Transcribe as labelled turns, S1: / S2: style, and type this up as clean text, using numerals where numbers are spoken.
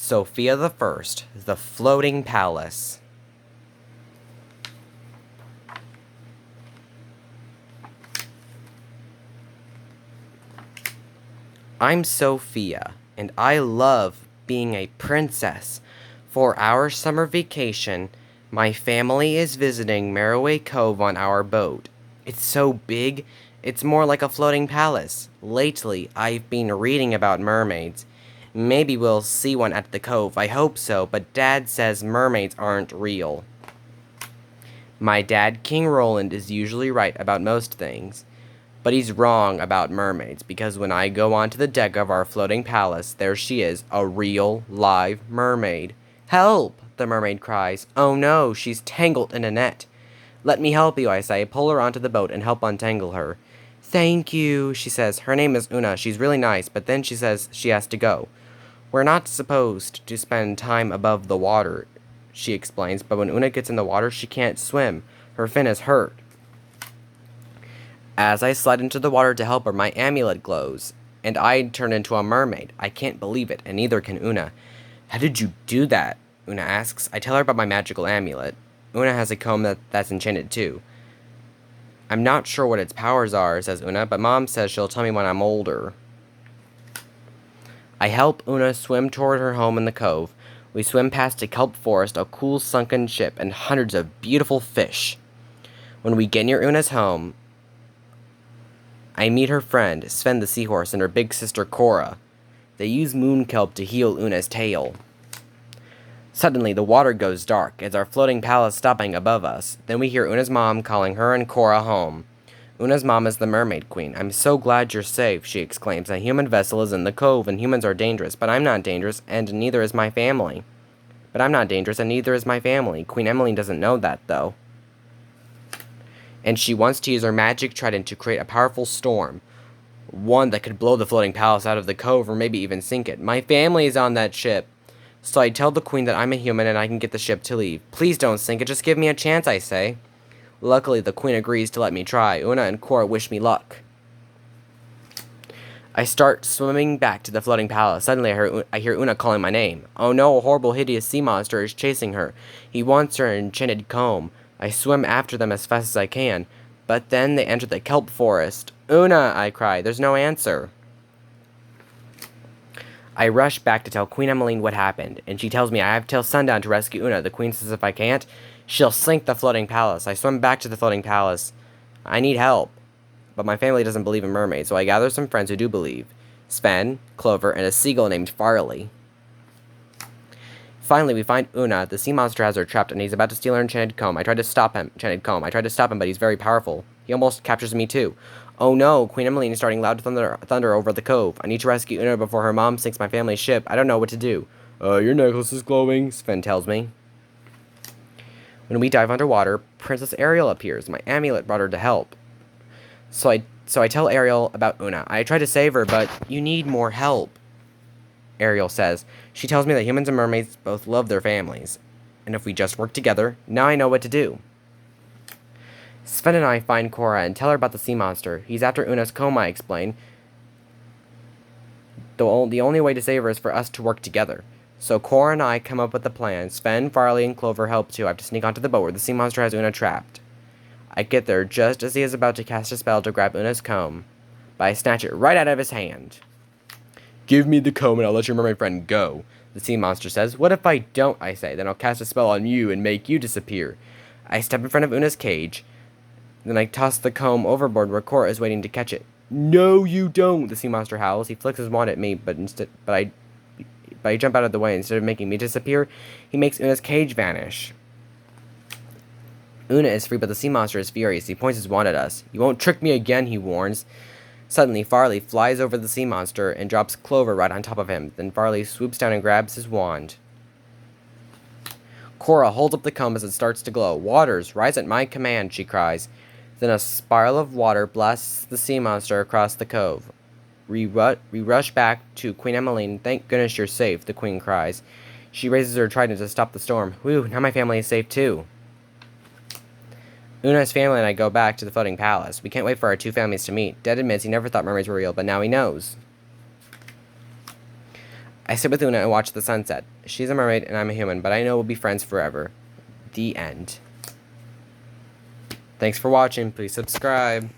S1: Sofia the First, the Floating Palace. I'm Sofia, and I love being a princess. For our summer vacation, my family is visiting Maraway Cove on our boat. It's so big, it's more like a floating palace. Lately, I've been reading about mermaids. Maybe we'll see one at the cove, I hope so, but Dad says mermaids aren't real. My dad, King Roland, is usually right about most things. But he's wrong about mermaids, because when I go onto the deck of our floating palace, there she is, a real, live mermaid. "Help!" the mermaid cries. "Oh no, she's tangled in a net." "Let me help you," I say. "Pull her onto the boat and help untangle her." "Thank you," she says. Her name is Una. She's really nice, but then she says she has to go. "We're not supposed to spend time above the water," she explains, but when Una gets in the water, she can't swim. Her fin is hurt. As I slide into the water to help her, my amulet glows, and I turn into a mermaid. I can't believe it, and neither can Una. "How did you do that?" Una asks. I tell her about my magical amulet. Una has a comb that's enchanted too. "I'm not sure what its powers are," says Una, "but Mom says she'll tell me when I'm older." I help Una swim toward her home in the cove. We swim past a kelp forest, a cool sunken ship, and hundreds of beautiful fish. When we get near Una's home, I meet her friend, Sven the seahorse, and her big sister, Cora. They use moon kelp to heal Una's tail. Suddenly, the water goes dark, as our floating palace stopping above us. Then we hear Una's mom calling her and Cora home. Una's mom is the mermaid queen. "I'm so glad you're safe," she exclaims. "A human vessel is in the cove, and humans are dangerous, but I'm not dangerous, and neither is my family." "But I'm not dangerous, and neither is my family." Queen Emmeline doesn't know that, though. And she wants to use her magic trident to create a powerful storm. One that could blow the floating palace out of the cove or maybe even sink it. My family is on that ship. So I tell the queen that I'm a human and I can get the ship to leave. "Please don't sink it, just give me a chance," I say. Luckily, the queen agrees to let me try. Una and Cora wish me luck. I start swimming back to the floating palace. Suddenly, I hear Una calling my name. Oh no, a horrible, hideous sea monster is chasing her. He wants her enchanted comb. I swim after them as fast as I can, but then they enter the kelp forest. "Una," I cry. There's no answer. I rush back to tell Queen Emmeline what happened, and she tells me I have till sundown to rescue Una. The queen says if I can't, she'll sink the floating palace. I swim back to the floating palace. I need help, but my family doesn't believe in mermaids, so I gather some friends who do believe. Sven, Clover, and a seagull named Farley. Finally, we find Una. The sea monster has her trapped, and he's about to steal her enchanted comb. I try to stop him, but he's very powerful. He almost captures me too. Oh no, Queen Emmeline is starting loud thunder over the cove. I need to rescue Una before her mom sinks my family's ship. I don't know what to do. Your necklace is glowing," Sven tells me. When we dive underwater, Princess Ariel appears. My amulet brought her to help. So I tell Ariel about Una. I try to save her, but you need more help, Ariel says. She tells me that humans and mermaids both love their families, and if we just work together, now I know what to do. Sven and I find Cora and tell her about the sea monster. He's after Una's comb, I explain. The only way to save her is for us to work together. So Cora and I come up with a plan. Sven, Farley, and Clover help too. I have to sneak onto the boat where the sea monster has Una trapped. I get there just as he is about to cast a spell to grab Una's comb, but I snatch it right out of his hand. "Give me the comb and I'll let your mermaid friend go," the sea monster says. "What if I don't?" I say. "Then I'll cast a spell on you and make you disappear." I step in front of Una's cage. Then I toss the comb overboard where Cora is waiting to catch it. "No, you don't," the sea monster howls. He flicks his wand at me, but I jump out of the way. Instead of making me disappear, he makes Una's cage vanish. Una is free, but the sea monster is furious. He points his wand at us. "You won't trick me again," he warns. Suddenly, Farley flies over the sea monster and drops Clover right on top of him. Then Farley swoops down and grabs his wand. Cora holds up the comb as it starts to glow. "Waters, rise at my command," she cries. Then a spiral of water blasts the sea monster across the cove. We rush back to Queen Emmeline. "Thank goodness you're safe," the queen cries. She raises her trident to stop the storm. "Whew, now my family is safe too." Una's family and I go back to the floating palace. We can't wait for our two families to meet. Dad admits he never thought mermaids were real, but now he knows. I sit with Una and watch the sunset. She's a mermaid and I'm a human, but I know we'll be friends forever. The end. Thanks for watching. Please subscribe.